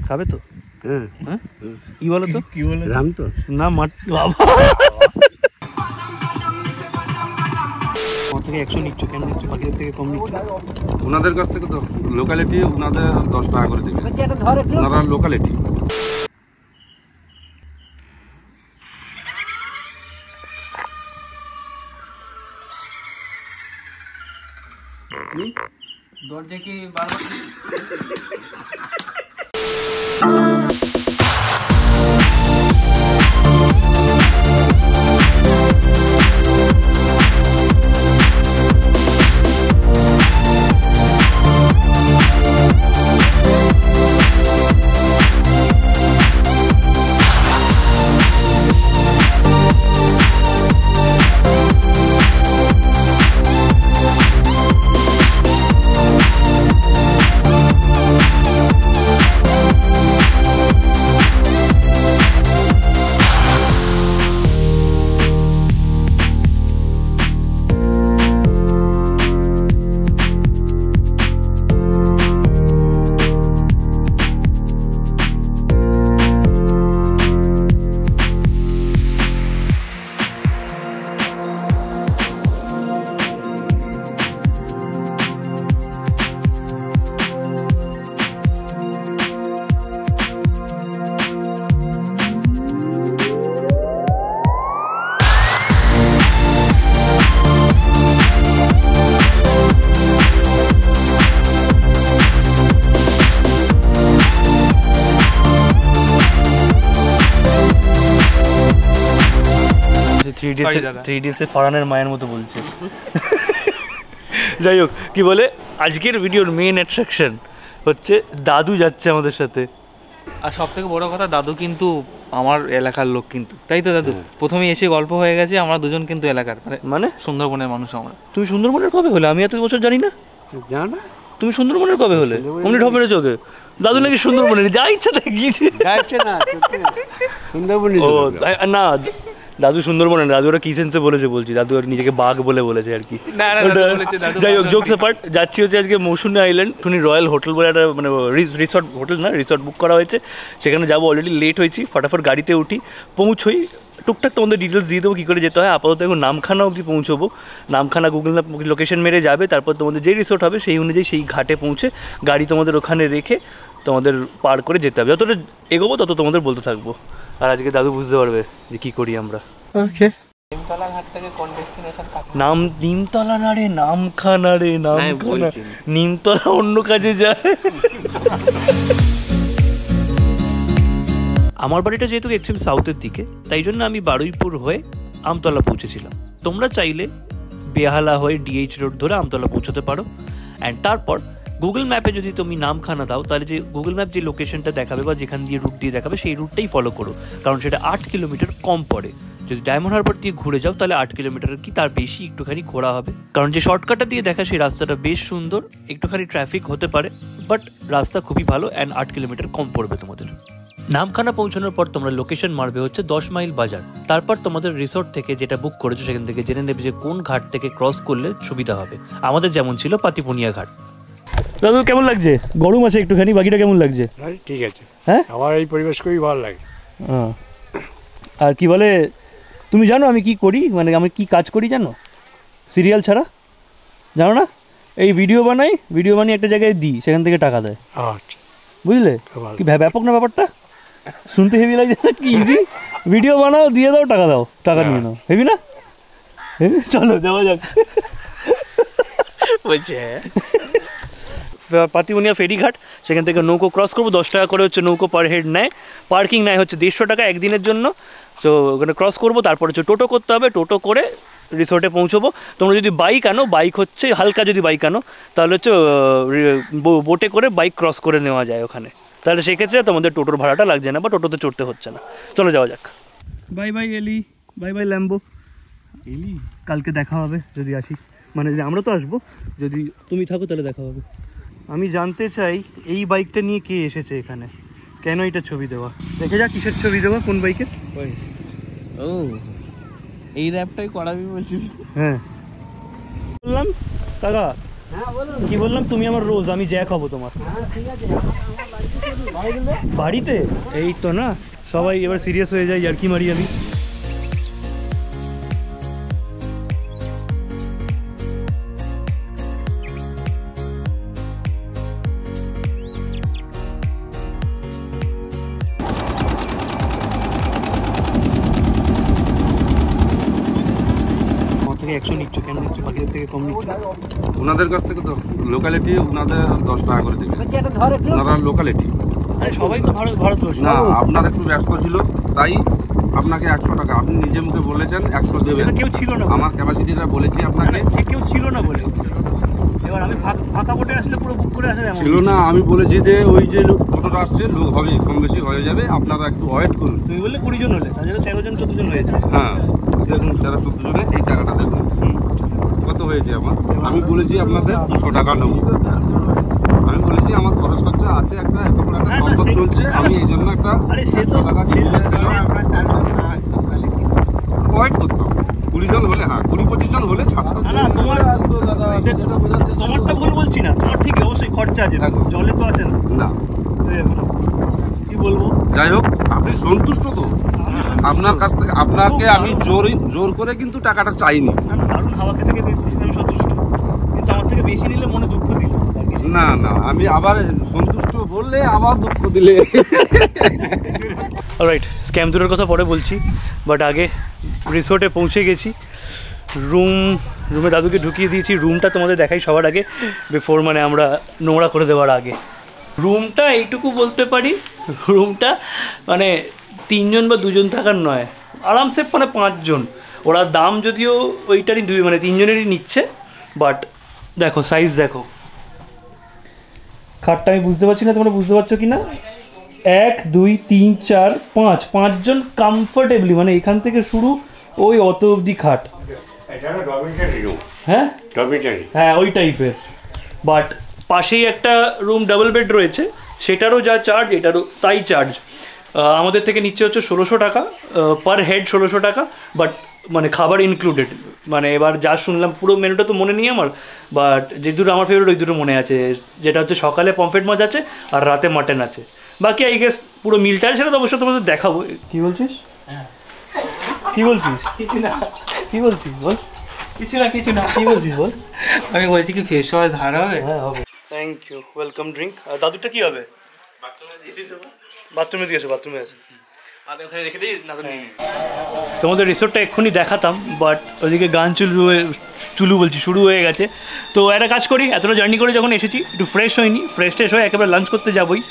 খাবে তো? হ্যাঁ কি বলো তো? কি বলে? রাম তো না মাঠ বাবা থেকে 100 নিচ্ছ কেন নিচ্ছ? বাকিদের থেকে কম নিচ্ছ? ওনাদের কাছ থেকে তো লোকালিটি ওনাদের 10 টাকা করে দেবে, ওনারা লোকালিটি। দরজা কি বারবার থ্রি ইডিয়টসে ফরহানের মায়ের মতো বলছে। যাই হোক, কি বলে আজকের ভিডিওর মেইন অ্যাট্রাকশন হচ্ছে দাদু যাচ্ছে আমাদের সাথে। আর সব থেকে বড় কথা, দাদু কিন্তু আমার এলাকার লোক কিন্তু, তাই তো দাদু? প্রথমে এসে গল্প হয়ে গেছে, আমরা দুজন কিন্তু এলাকার, মানে সুন্দরবনের মানুষ আমরা। তুমি সুন্দরবনের কবে হলে? আমি এত বছর জানি না। জানো তুমি সুন্দরবনের কবে হলে? অমনি ঢপ মেরেছো ওকে। দাদু নাকি সুন্দরবনের যা ইচ্ছা তাই গিয়েছে। সুন্দরবনে ও না, দাদু সুন্দরবনের, দাদু ওরা কি সেন্সে বলেছে বলছি, দাদু আর নিজেকে বাঘ বলেছে আর কি। যাই হোক, জোকস অ্যাপার্ট, যাচ্ছি হচ্ছে আজকে মৌসুমী আইল্যান্ড, শুনি রয়্যাল হোটেল বলে একটা মানে রিসর্ট, হোটেল না রিসর্ট বুক করা হয়েছে, সেখানে যাবো। অলরেডি লেট হয়েছি, ফটাফট গাড়িতে উঠি, পৌঁছোই। টুকটাক তোমাদের ডিটেলস দিয়ে দেবো কী করে যেতে হয়। আপাতত এখন নামখানা অবধি পৌঁছবো। নামখানা গুগল ম্যাপ লোকেশন মেরে যাবে, তারপর তোমাদের যেই রিসর্ট হবে সেই অনুযায়ী সেই ঘাটে পৌঁছে গাড়ি তোমাদের ওখানে রেখে তোমাদের পার করে যেতে হবে। যতটা এগোবো তত তোমাদের বলতে থাকবো। আর আজকে দাদু বুঝতে পারবে যে কী করি আমরা। ওকে, নিমতলা ঘাট থেকে কোন ডেস্টিনেশন কাছে? নাম নিমতলা না রে, নামখানা রে, নামখানা। নিমতলা অন্য কাজে যায়। আমার বাড়িটা যেহেতু অ্যাকচুয়ালি সাউথের দিকে, তাই জন্য আমি বারুইপুর হয়ে আমতলা পৌঁছেছিলাম। তোমরা চাইলে বেহালা হয়ে ডিএইচ রোড ধরে আমতলা পৌঁছতে পারো। অ্যান্ড তারপর গুগল ম্যাপে যদি তুমি নামখানা দাও, তাহলে যে গুগল ম্যাপ যে লোকেশনটা দেখাবে বা যেখান দিয়ে রুট দিয়ে দেখাবে সেই রুটটাই ফলো করো, কারণ সেটা 8 কিলোমিটার কম পড়ে। যদি ডায়মন্ড হারবার দিয়ে ঘুরে যাও তাহলে 8 কিলোমিটারের কি তার বেশি একটুখানি ঘোরা হবে, কারণ যে শর্টকাটটা দিয়ে দেখা সেই রাস্তাটা বেশ সুন্দর। একটুখানি ট্রাফিক হতে পারে, বাট রাস্তা খুবই ভালো অ্যান্ড 8 কিলোমিটার কম পড়বে তোমাদের। নামখানা পৌঁছানোর পর তোমরা লোকেশন মারবে হচ্ছে 10 মাইল বাজার। তারপর তোমাদের রিসোর্ট থেকে যেটা বুক করেছো সেখান থেকে জেনে নেবে যে কোন ঘাট থেকে ক্রস করলে সুবিধা হবে। আমাদের যেমন ছিল পাতিপুনিয়া ঘাট। দাদু কেমন লাগছে? গরম আছে একটুখানি, বাকিটা কেমন লাগছে? ঠিক আছে, হ্যাঁ আমার এই পরিবেশ খুবই ভালো লাগে। আর কি বলে, তুমি জানো আমি কি করি, মানে আমি কি কাজ করি জানো? সিরিয়াল ছাড়া জানো না? এই ভিডিও বানিয়ে একটা জায়গায় দিই, সেখান থেকে টাকা দেয়। আচ্ছা, বুঝলে কি ব্যাপক না ব্যাপারটা? শুনতে হেভি লাগছে না? কি ইজি, ভিডিও বানাও, দিয়ে দাও, টাকা দাও, টাকা নিয়ে নাও। হেভি না? চলো যাওয়া যাক। বলছে পাতিবনিয়া ফেরিঘাট, সেখান থেকে নৌকো ক্রস করবো। 10 টাকা করে হচ্ছে নৌকো পার হেড নেয়, পার্কিং নেয় হচ্ছে 150 টাকা একদিনের জন্য। তো ওখানে ক্রস করবো, তারপর হচ্ছে টোটো করতে হবে, টোটো করে রিসোর্টে পৌঁছবো। তোমরা যদি বাইক আনো, বাইক হচ্ছে হালকা যদি বাইক আনো তাহলে হচ্ছে বোটে করে বাইক ক্রস করে নেওয়া যায় ওখানে, তাহলে সেক্ষেত্রে তোমাদের টোটোর ভাড়াটা লাগছে না বা টোটোতে চড়তে হচ্ছে না। চলো যাওয়া যাক। বাই বাই এলি, বাই বাই ল্যাম্বো। এলি কালকে দেখা হবে যদি আসি, মানে আমরা তো আসবো, যদি তুমি থাকো তাহলে দেখা হবে। আমি জানতে চাই এই বাইকটা নিয়ে কে এসেছে এখানে, কেন এটা ছবি দেওয়া? দেখে যা কিসের ছবি দেওয়া, কোন বাইকের। ও এই র্যাপটাই করাবি বলছিস? হ্যাঁ বললাম কাকা, কি বললাম, তুমি আমার রোজ, আমি জ্যাক হবো তোমার। বাড়িতে এই তো না, সবাই এবার সিরিয়াস হয়ে যায়, ইয়ার্কি মারি আমি। ওনাদের কাছ থেকে তো লোকালিটি ওনাদের 10 টাকা করে দেবে, ওনারা লোকালিটি। সবাই তো ভারতবর্ষ না, আপনার একটু ব্যস্ত ছিল তাই আপনাকে 100 টাকা, আপনি নিজে মুখে বলেছেন 100 দেবেন। কেউ ছিল না, আমার ক্যাপাসিটিটা বলেছি আপনাকে, কেউ ছিল না বলে। এবার আমি ফাঁকা বোটে আসলে পুরো বুক করে আসলে ছিল না, আমি বলেছি যে ওই যে টোটোটা আসছে লোক হবে, কম বেশি হয়ে যাবে, আপনারা একটু ওয়েট করুন। তুমি বললে 20 জন হলে, তাহলে 13 জন 14 জন হয়েছে। হ্যাঁ দেখুন, 13-14 জনে এই টাকাটা দেখুন কত হয়েছে আমার। আমি বলেছি আপনাদের 200 টাকা নেবো, আমি বলেছি আমার খরচ খরচা আছে, একটা এত বড় একটা সম্পদ চলছে, আমি এই জন্য একটা 100 টাকা ওয়েট করতাম। 20 জন হলে, হ্যাঁ 20-25 জন হলে ছাড়তাম। তোমারটা ভুল বলছি না, তোমার ঠিক অবশ্যই খরচা আছে, জলে তো আছে না। কি বলবো, যাই হোক, আপনি সন্তুষ্ট তো? আপনার কাছ থেকে আপনাকে আমি জোর করে কিন্তু টাকাটা চাইনি। দারুণ হাওয়া খেতে খেতে এসেছি, আমি সন্তুষ্ট, কিন্তু আমার থেকে বেশি নিলে মনে দুঃখ দিল। না না, আমি আবার সন্তুষ্ট বললে আবার দুঃখ দিলে। অলরাইট, স্ক্যাম দুটোর কথা পরে বলছি, বাট আগে রিসোর্টে পৌঁছে গেছি। রুমে দাদুকে ঢুকিয়ে দিয়েছি। রুমটা তোমাদের দেখাই সবার আগে, বিফোর মানে আমরা নোংরা করে দেওয়ার আগে। রুমটা এইটুকু বলতে পারি, রুমটা মানে 3 জন বা 2 জন থাকার নয়, আরামসে মানে 5 জন। ওরা দাম যদিও ওইটারই মানে 3 জনেরই নিচ্ছে, বাট দেখো সাইজ দেখো। খাটটা আমি বুঝতে পারছি না, তোমরা বুঝতে পারছো কি না? 1 2 3 4 5 জন কমফোর্টেবলি, মানে এখান থেকে শুরু ওই অত অবধি খাট। হ্যাঁ হ্যাঁ ওই টাইপের। বাট পাশেই একটা রুম ডাবল বেড রয়েছে, সেটারও যা চার্জ এটারও তাই চার্জ। আমাদের থেকে নিচ্ছে হচ্ছে 1600 টাকা পার হেড, 1600 টাকা, বাট মানে খাবার ইনক্লুডেড। মানে এবার যা শুনলাম, পুরো মেনুটা তো মনে নেই আমার, বাট যে দুটো আমার ফেভারিট ওই দুটো মনে আছে, যেটা হচ্ছে সকালে পমফ্রেট মাছ আছে আর রাতে মাটন আছে। বাকি আই গেস পুরো মিলটা সেটা তো অবশ্যই তোমাদের দেখাবো। কি বলছিস? কি বলছিস? কিছু না, কি বলছিস বল? কিছু না, কিছু না। কি বলছিস বল? আমি বলছি কি ফেস ওয়াশ ধার হবে? হ্যাঁ হবে। Thank you, welcome drink. আর দাদুটা কি হবে? বাথরুমে দিয়েছো, বাথরুমে আছে। তোমাদের রিসোর্টটা এক্ষুনি দেখাতাম, বাট ওদিকে গান শুরু হয়ে গেছে। তো একটা কাজ করি, এতটা জার্নি করে যখন এসেছি একটু ফ্রেশ হয়নি, ফ্রেশ হয়ে একেবারে লাঞ্চ করতে যাবোই,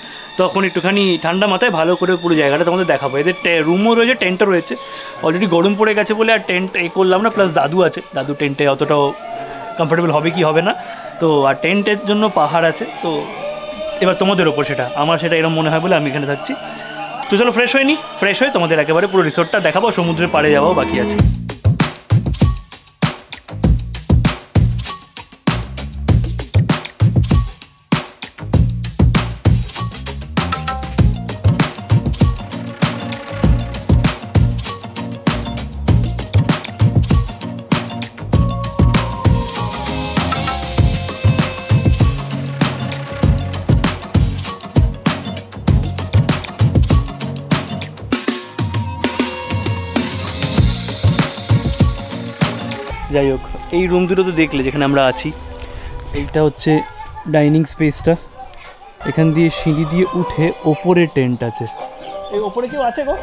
তখন একটুখানি ঠান্ডা মাথায় ভালো করে পুরো জায়গাটা তোমাদের দেখাবো। এদের রুমও রয়েছে, টেন্টও রয়েছে। অলরেডি গরম পড়ে গেছে বলে আর টেন্ট করলাম না, প্লাস দাদু আছে, দাদু টেন্টে অতটাও কমফোর্টেবল হবে কি হবে না। তো আর টেন্টের জন্য পাহাড় আছে, তো এবার তোমাদের ওপর সেটা, আমার সেটা এরকম মনে হয় বলে আমি এখানে থাকছি। তো চলো ফ্রেশ হয়ে তোমাদের একেবারে পুরো রিসোর্টটা দেখাবো, সমুদ্রের পাড়ে যাওয়াও বাকি আছে। যাই হোক, এই রুম দুটো তো দেখলে যেখানে আমরা আছি, এইটা হচ্ছে ডাইনিং স্পেসটা। এখান দিয়ে সিঁড়ি দিয়ে উঠে ওপরে টেন্ট আছে। এই ওপরে কেউ আছে গো?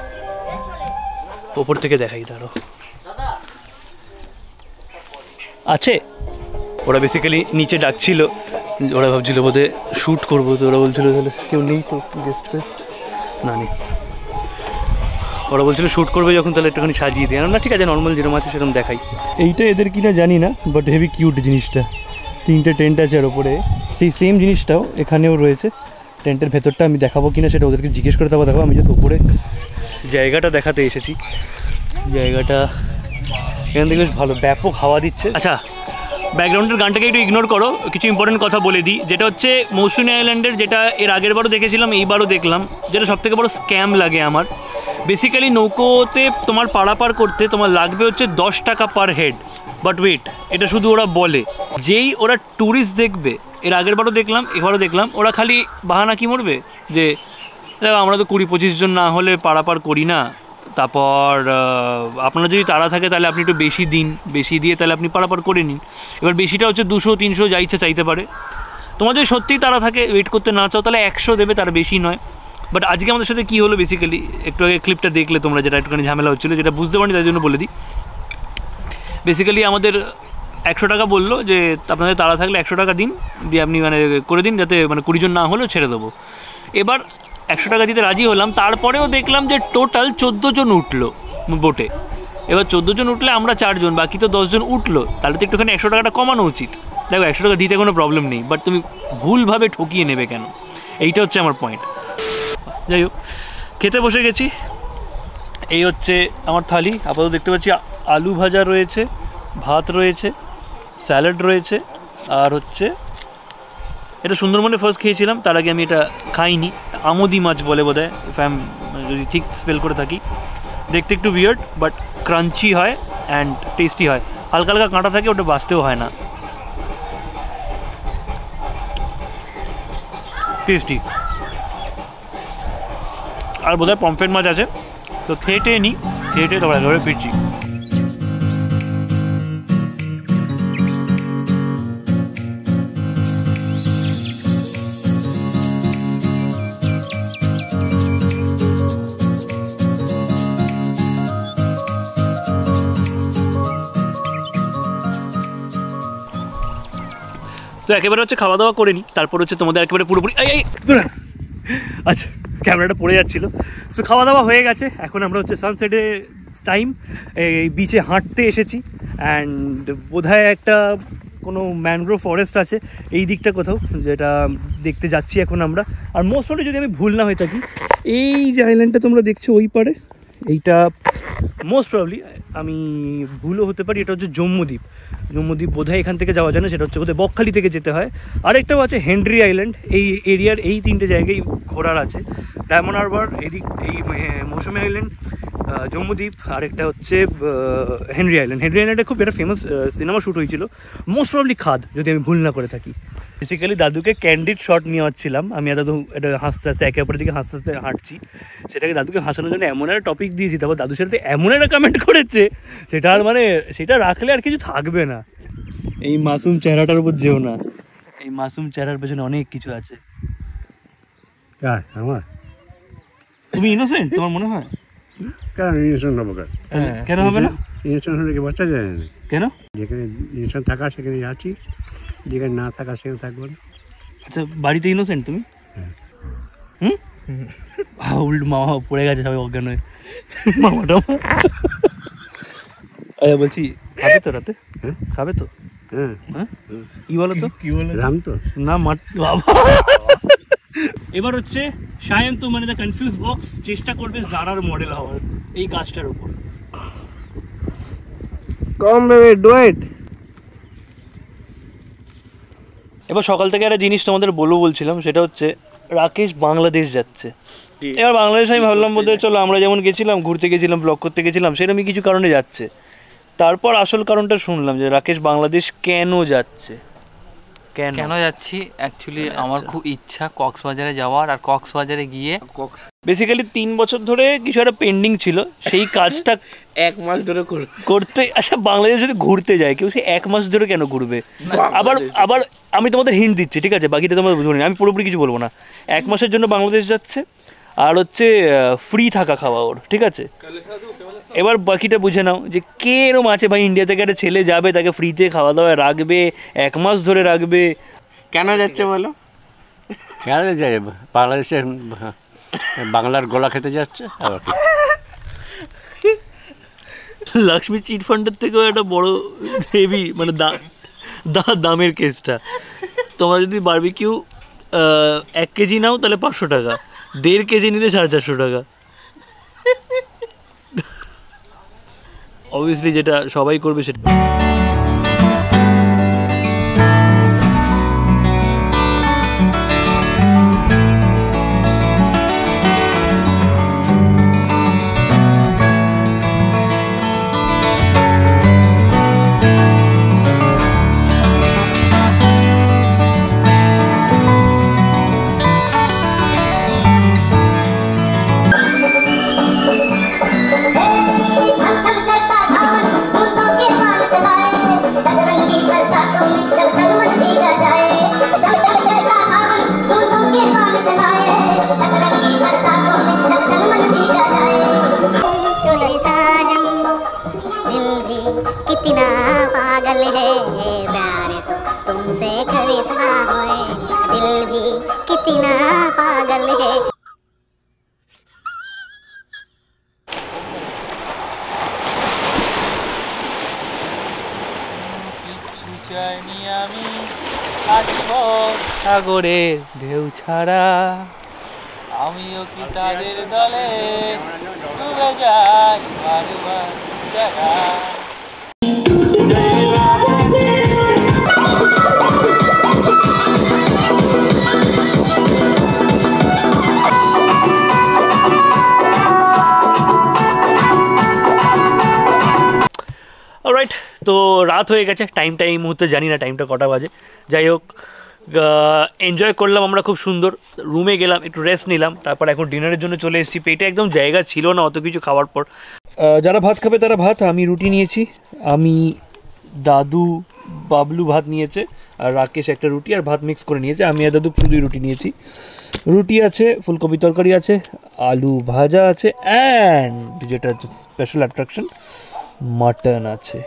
ওপর থেকে দেখাই, দাঁড়ো আছে। ওরা বেসিক্যালি নিচে ডাকছিল, ওরা ভাবছিল বোধহয় শ্যুট করবো, তো ওরা বলছিল তাহলে কেউ নেই তো গেস্ট না নেই, ওরা বলছিল শ্যুট করবে যখন তাহলে একটুখানি সাজিয়ে দিই। না ঠিক আছে, নর্মাল যেরকম আছে সেরকম দেখাই। এইটা এদের কিনা জানি না, বাট হেভি কিউট জিনিসটা। 3টে টেন্ট আছে আর ওপরে, সেই সেম জিনিসটাও এখানেও রয়েছে। টেন্টের ভেতরটা আমি দেখাবো কিনা সেটা ওদেরকে জিজ্ঞেস করে দেখাবো। আমি জাস্ট ওপরে জায়গাটা দেখাতে এসেছি। জায়গাটা এখান থেকে বেশ ভালো, ব্যাপক হাওয়া দিচ্ছে। আচ্ছা, ব্যাকগ্রাউন্ডের গানটাকে একটু ইগনোর করো, কিছু ইম্পর্টেন্ট কথা বলে দিই। যেটা হচ্ছে মৌসুমী আইল্যান্ডের, যেটা এর আগের বারও দেখেছিলাম, এইবারও দেখলাম, যেটা সবথেকে বড় স্ক্যাম লাগে আমার, বেসিক্যালি নৌকোতে তোমার পারাপার করতে তোমার লাগবে হচ্ছে 10 টাকা পার হেড। বাট ওয়েট, এটা শুধু ওরা বলে, যেই ওরা ট্যুরিস্ট দেখবে, এর আগের বারও দেখলাম এবারও দেখলাম, ওরা খালি বাহানা কি মরবে যে দেখো আমরা তো 20-25 জন না হলে পারাপার করি না, তারপর আপনার যদি তাড়া থাকে তাহলে আপনি একটু বেশি দিন, বেশি দিয়ে তাহলে আপনি পারাপার করে নিন। এবার বেশিটা হচ্ছে 200-300 যা ইচ্ছা চাইতে পারে। তোমার যদি সত্যিই তাড়া থাকে, ওয়েট করতে না চাও, তাহলে 100 দেবে, তার বেশি নয়। বাট আজকে আমাদের সাথে কী হলো বেসিক্যালি, একটু আগে ক্লিপটা দেখলে তোমরা, যেটা একটুখানি ঝামেলা হচ্ছিলো, যেটা বুঝতে পারিনি তাই জন্য বলে দিই। বেসিক্যালি আমাদের 100 টাকা বললো যে আপনাদের তাড়া থাকলে 100 টাকা দিন, দিয়ে আপনি মানে করে দিন, যাতে মানে 20 জন না হলেও ছেড়ে দেবো। এবার 100 টাকা দিতে রাজি হলাম, তারপরেও দেখলাম যে টোটাল 14 জন উঠলো বোটে। এবার 14 জন উঠলে আমরা 4 জন, বাকি তো 10 জন উঠলো, তাহলে তো একটুখানি 100 টাকাটা কমানো উচিত। দেখো 100 টাকা দিতে কোনো প্রবলেম নেই, বাট তুমি ভুলভাবে ঠকিয়ে নেবে কেন, এইটা হচ্ছে আমার পয়েন্ট। যাই হোক, খেতে বসে গেছি। এই হচ্ছে আমার থালি, আপাতত দেখতে পাচ্ছি আলু ভাজা রয়েছে, ভাত রয়েছে, স্যালাড রয়েছে, আর হচ্ছে এটা সুন্দরবনে ফার্স্ট খেয়েছিলাম, তার আগে আমি এটা খাইনি। আমোদি মাছ বলে বোধ হয়, যদি ঠিক স্পেল করে থাকি। দেখতে একটু উইয়ার্ড, বাট ক্রাঞ্চি হয় অ্যান্ড টেস্টি হয়। হালকা হালকা কাঁটা থাকে, ওটা বাঁচতেও হয় না, টেস্টি। আর বোধহয় পমফ্রেট মাছ আছে, তো খেয়ে নিই, খেয়ে তারপরে ধরে ফিরছি। তো একেবারে হচ্ছে খাওয়া দাওয়া করে নিই, তারপর হচ্ছে তোমাদের একেবারে পুরোপুরি আচ্ছা ক্যামেরাটা পড়ে যাচ্ছিলো। তো খাওয়া দাওয়া হয়ে গেছে, এখন আমরা হচ্ছে সানসেটে টাইম, এই বিচে হাঁটতে এসেছি। অ্যান্ড বোধহয় একটা কোনো ম্যানগ্রোভ ফরেস্ট আছে এই দিকটা কোথাও, যেটা দেখতে যাচ্ছি এখন আমরা। আর মোস্ট প্রবলি যদি আমি ভুল না হয়ে থাকি, এই যে আইল্যান্ডটা তোমরা দেখছো ওই পারে, এইটা মোস্ট প্রবলি, আমি ভুলও হতে পারি, এটা হচ্ছে জম্মুদ্বীপ। জম্মুদ্বীপ বোধহয় এখান থেকে যাওয়া যায় না, সেটা হচ্ছে বোধহয় বকখালি থেকে যেতে হয়। আরেকটাও আছে হেনরি আইল্যান্ড, এই এরিয়ার এই 3টে জায়গায় ঘোরার আছে। ডায়মন্ড হারবার এদিক, এই মৌসুমী আইল্যান্ড, জম্মুদ্বীপ, আরেকটা হচ্ছে হেনরি আইল্যান্ড। হেনরি আইল্যান্ডে খুব একটা ফেমাস সিনেমা শ্যুট হয়েছিল, মোস্ট প্রবলি খাদ, যদি আমি ভুল না করে থাকি। বেসিক্যালি দাদুকে ক্যান্ডিড শট নিয়ে হচ্ছিলাম, আমি এটা হাসতে হাসতে একে অপরের দিকে হাসতে হাসতে হাঁটছি। সেটাকে দাদুকে হাসানোর জন্য এমন একটা টপিক দিয়েছি, তারপর দাদুর সাথে এমন একটা কমেন্ট করেছে, সেটা আর মানে সেটা রাখলে আর কিছু থাকবে না। এই মাসুম চেহারাটার উপর যেও না, এই মাসুম চেহারার পেছনে অনেক কিছু আছে। আমার তুমি ইনোসেন্ট তোমার মনে হয়? কেন ইনজেকশন নেবো? কেন হবে না? ইনজেকশন হলে কি বাচ্চা যায় না? কেন? যেখানে ইনজেকশন থাকা সেখানে আছি, যেখানে না থাকা সেখানে থাকবো না। আচ্ছা, বাড়িতে ইনোসেন্ট তুমি? হুম, উল্টো মামা পড়ে গেছে, সবাই অজ্ঞান হয়ে। মামাটা আচ্ছা বলছি, খাবে তো রাতে? খাবে তো? হ্যাঁ হ্যাঁ, কি বলো তো? কি বলে রাম তো না মাঠ বাবা। এবার হচ্ছে সায়ন্ত মানে দ্য কনফিউজ বক্স চেষ্টা করবে জারার মডেল হওয়ার এই গাছটার উপর। কম বেবি ডু ইট। এবার সকাল থেকে একটা জিনিস তোমাদের বলছিলাম, সেটা হচ্ছে রাকেশ বাংলাদেশ যাচ্ছে। এবার বাংলাদেশ আমি ভাবলাম বোধহয় চলো আমরা যেমন গেছিলাম, ঘুরতে গেছিলাম, ব্লগ করতে গেছিলাম, সেরকমই কিছু কারণে যাচ্ছে। তারপর আসল কারণটা শুনলাম যে রাকেশ বাংলাদেশ কেন যাচ্ছে। কেন যাচ্ছি অ্যাকচুয়ালি আমার খুব ইচ্ছা কক্সবাজারে যাওয়ার, আর কক্সবাজারে গিয়ে বেসিক্যালি 3 বছর ধরে কিছু একটা পেন্ডিং ছিল, সেই কাজটা 1 মাস ধরে করতে। আচ্ছা বাংলাদেশ যদি ঘুরতে যায় কেউ, সে 1 মাস ধরে কেন ঘুরবে? আবার আমি তোমাদের হিন্ট দিচ্ছি, ঠিক আছে, বাকিটা তোমরা বুঝবো না, আমি পুরোপুরি কিছু বলবো না। 1 মাসের জন্য বাংলাদেশ যাচ্ছে, আর হচ্ছে ফ্রি থাকা খাওয়া ওর, ঠিক আছে। এবার বাকিটা বুঝে নাও যে কে এরম আছে ভাই, ইন্ডিয়া থেকে একটা ছেলে যাবে, তাকে ফ্রিতে খাওয়া দাওয়া রাখবে, 1 মাস ধরে রাখবে। কেন যাচ্ছে বলো? কেন যায়? বাংলাদেশে বাংলার গোলা খেতে যাচ্ছে। লক্ষ্মী চিট ফান্ডের থেকেও একটা বড় হেভি মানে দামের কেসটা। তোমরা যদি বারবিকিউ 1 কেজি নাও তাহলে 500 টাকা, 1.5 কেজি নিলে 450 টাকা। অবভিয়াসলি যেটা সবাই করবে সেটা। पागल है। চাইনি আমি আজীবন সাগরের ঢেউ ছাড়া, আমিও কি তাদের দলে ডুবে যাই বারবার যারা। অলরাইট, তো রাত হয়ে গেছে, টাইমটা এই মুহূর্তে জানি না টাইমটা কটা বাজে। যাই হোক, এনজয় করলাম আমরা খুব সুন্দর, রুমে গেলাম, একটু রেস্ট নিলাম, তারপর এখন ডিনারের জন্য চলে এসেছি। পেটে একদম জায়গা ছিল না অত কিছু খাওয়ার পর। যারা ভাত খাবে তারা ভাত, আমি রুটি নিয়েছি, আমি, দাদু, বাবলু ভাত নিয়েছে, আর রাকেশ একটা রুটি আর ভাত মিক্স করে নিয়েছে। আমি আর দাদু শুধুই রুটি নিয়েছি। রুটি আছে, ফুলকপি তরকারি আছে, আলু ভাজা আছে, অ্যান্ড যেটা হচ্ছে স্পেশাল অ্যাট্রাকশন, মাটন আছে।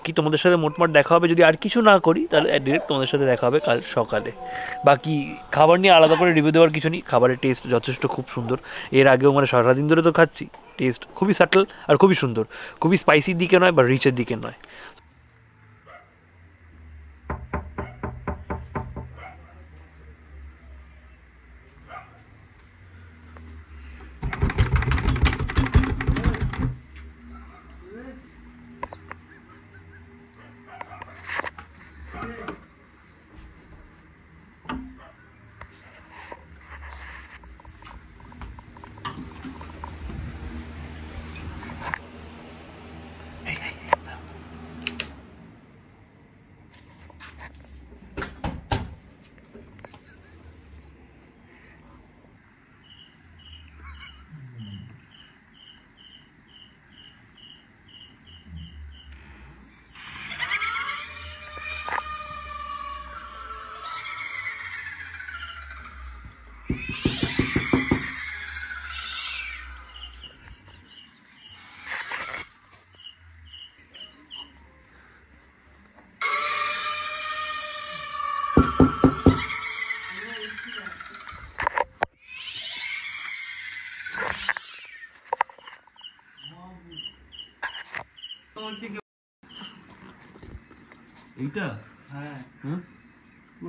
কি তোমাদের সাথে মোটমাট দেখা হবে, যদি আর কিছু না করি তাহলে ডিরেক্ট তোমাদের সাথে দেখা হবে কাল সকালে। বাকি খাবার নিয়ে আলাদা করে রিভিউ দেওয়ার কিছু নেই, খাবারের টেস্ট যথেষ্ট খুব সুন্দর। এর আগেও মানে সারাদিন ধরে তো খাচ্ছি, টেস্ট খুবই সাটল আর খুবই সুন্দর, খুবই স্পাইসির দিকে নয় বা রিচের দিকে নয়। এইটা হ্যাঁ হ্যাঁ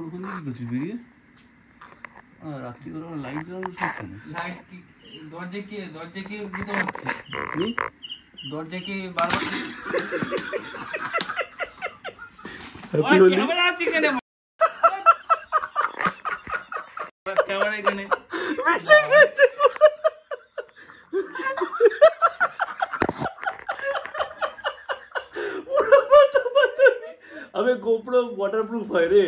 ওখানে কি করছিস বেরিয়ে? রাত্রিবেলা লাইট জ্বালানো সব কেন? লাইট কি দরজা কি বুঝতে পারছি, দরজা কি বারবার ক্যামেরা আছে কেন? ক্যামেরা এখানে अबे GoPro वाटरप्रूफ है रे।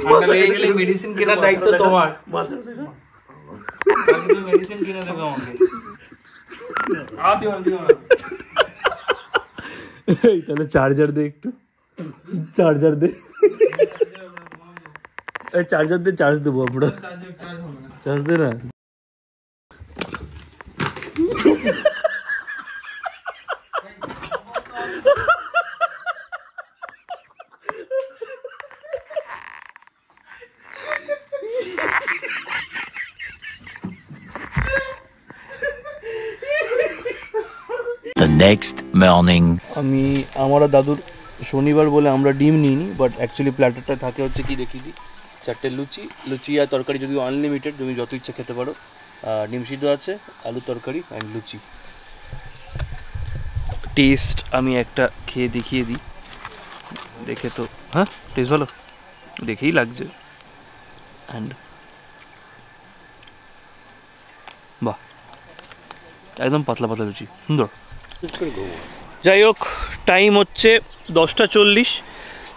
ঠান্ডা লেগে গেলে মেডিসিন কেনার দায়িত্ব তোমার। মেডিসিন কিনে দেবে আমাকে। তাহলে চার্জার দে, একটু চার্জার দে, চার্জার দে, চার্জ দেবো আমরা। চার্জ দে না। The next morning. আমি আমার দাদুর শনিবার বলে আমরা ডিম নিইনি, বাট অ্যাকচুয়ালি প্ল্যাটারটা থাকে হচ্ছে কি দেখিয়ে দিই, 4টে লুচি আর তরকারি, যদি আনলিমিটেড তুমি যত ইচ্ছা খেতে পারো। ডিম সিদ্ধ আছে, আলু তরকারি অ্যান্ড লুচি। টেস্ট আমি একটা খেয়ে দেখিয়ে দিই, দেখে তো হ্যাঁ টেস্ট ভালো দেখেই লাগছে। অ্যান্ড বাহ, একদম পাতলা পাতলা লুচি, সুন্দর। যাই হোক, টাইম হচ্ছে 10:40।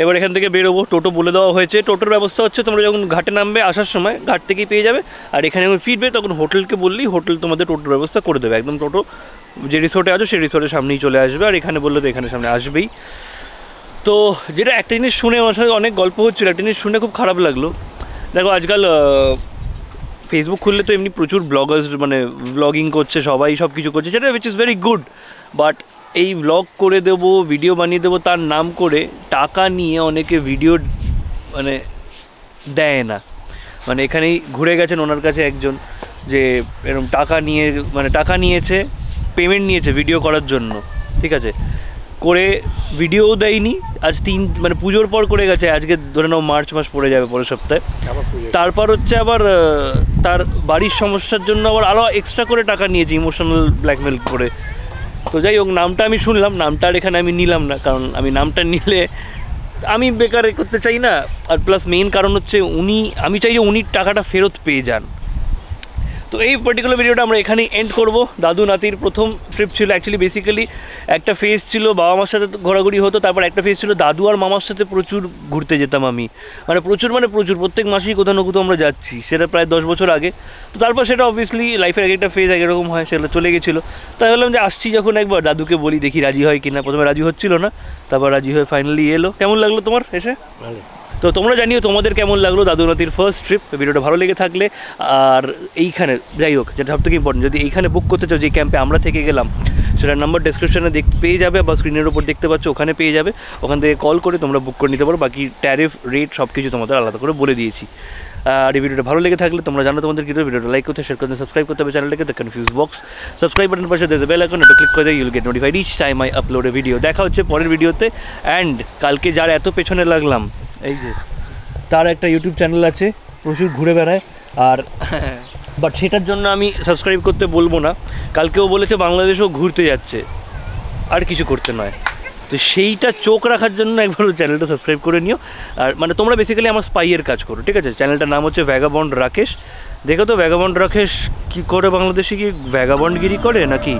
এবার এখান থেকে বেরোবো। টোটো বলে দেওয়া হয়েছে, টোটোর ব্যবস্থা হচ্ছে তোমরা যখন ঘাটে নামবে আসার সময় ঘাট থেকেই পেয়ে যাবে, আর এখানে যখন ফিরবে তখন হোটেলকে বললেই হোটেল তোমাদের টোটোর ব্যবস্থা করে দেবে। একদম টোটো যে রিসোর্টে আছো সেই রিসোর্টের সামনেই চলে আসবে, আর এখানে বললে তো এখানে সামনে আসবেই। তো যেটা একটা জিনিস শুনে আমার সাথে অনেক গল্প হচ্ছিলো, একটা জিনিস শুনে খুব খারাপ লাগলো। দেখো আজকাল ফেসবুক খুললে তো এমনি প্রচুর ব্লগার্স মানে ব্লগিং করছে, সবাই সব কিছু করছে, যেটা which is very good, but এই ব্লগ করে দেবো, ভিডিও বানিয়ে দেবো তার নাম করে টাকা নিয়ে অনেকে ভিডিও মানে দেয় না। মানে এখানেই ঘুরে গেছেন ওনার কাছে একজন, যে এরকম টাকা নিয়ে মানে টাকা নিয়েছে, পেমেন্ট নিয়েছে ভিডিও করার জন্য, ঠিক আছে, করে ভিডিওও দেয়নি। আজ মানে পুজোর পর করে গেছে, আজকে ধরে নাও মার্চ মাস পড়ে যাবে পরের সপ্তাহে। তারপর হচ্ছে আবার তার বাড়ির সমস্যার জন্য আবার আরও এক্সট্রা করে টাকা নিয়েছে, ইমোশনাল ব্ল্যাকমেল করে। তো যাই হোক, নামটা আমি শুনলাম, নামটা আর এখানে আমি নিলাম না, কারণ আমি নামটা নিলে আমি বেকার করতে চাই না। আর প্লাস মেইন কারণ হচ্ছে আমি চাই যে উনি টাকাটা ফেরত পেয়ে যান। তো এই পার্টিকুলার ভিডিওটা আমরা এখানেই এন্ড করব। দাদু নাতির প্রথম ট্রিপ ছিল অ্যাকচুয়ালি, বেসিক্যালি একটা ফেজ ছিল বাবা মার সাথে ঘোরাঘুরি হতো, তারপর একটা ফেজ ছিল দাদু আর মামার সাথে প্রচুর ঘুরতে যেতাম আমি, মানে প্রচুর প্রত্যেক মাসেই কোথাও না কোথাও আমরা যাচ্ছি, সেটা প্রায় 10 বছর আগে। তো তারপর সেটা অবভিয়াসলি লাইফের একটা ফেজ একরকম হয়, সেটা চলে গেছিলো। তাই বললাম যে আসছি যখন একবার দাদুকে বলি, দেখি রাজি হয় কিনা। প্রথমে রাজি হচ্ছিল না, তারপর রাজি হয়ে ফাইনালি এলো। কেমন লাগলো তোমার এসে? ভালো। তো তোমরা জানিও তোমাদের কেমন লাগলো দাদু নাতির ফার্স্ট ট্রিপ। ভিডিওটা ভালো লেগে থাকলে, আর এইখানে যাই হোক যেটা সবথেকে ইম্পর্টেন্ট, যদি এইখানে বুক করতে চাও যে ক্যাম্পে আমরা থেকে গেলাম, সেটার নাম্বার ডেসক্রিপশনে পেয়ে যাবে, বা স্ক্রিনের উপর দেখতে পাচ্ছ ওখানে পেয়ে যাবে। ওখান থেকে কল করে তোমরা বুক করে নিতে পারো। বাকি ট্যারিফ রেট সব কিছু তোমাদের আলাদা করে বলে দিয়েছি। আর এই ভিডিওটা ভালো লেগে থাকলে তোমরা জানো তোমাদের কিন্তু ভিডিওটা লাইক করতে, শেয়ার করতে, সাবস্ক্রাইব করতে হবে চ্যানেলটাকে। The confuse box subscribe button পাশে দ্য বেল আইকন, এটা ক্লিক করে দিই, you'll get notified each time I upload a video. দেখা হচ্ছে পরের ভিডিওতে। অ্যান্ড কালকে যার এত পেছনে লাগলাম, এই যে তার একটা ইউটিউব চ্যানেল আছে, প্রচুর ঘুরে বেড়ায়, আর বাট সেটার জন্য আমি সাবস্ক্রাইব করতে বলবো না। কালকেও বলেছে বাংলাদেশেও ঘুরতে যাচ্ছে, আর কিছু করতে নয়। তো সেইটা চোখ রাখার জন্য একবার চ্যানেলটা সাবস্ক্রাইব করে নিও। আর মানে তোমরা বেসিক্যালি আমার স্পাইয়ের কাজ করো, ঠিক আছে? চ্যানেলটার নাম হচ্ছে ভ্যাগাবন্ড রাকেশ। দেখো তো ভ্যাগাবন্ড রাকেশ কী করে, বাংলাদেশে কি ভ্যাগাবন্ডগিরি করে নাকি?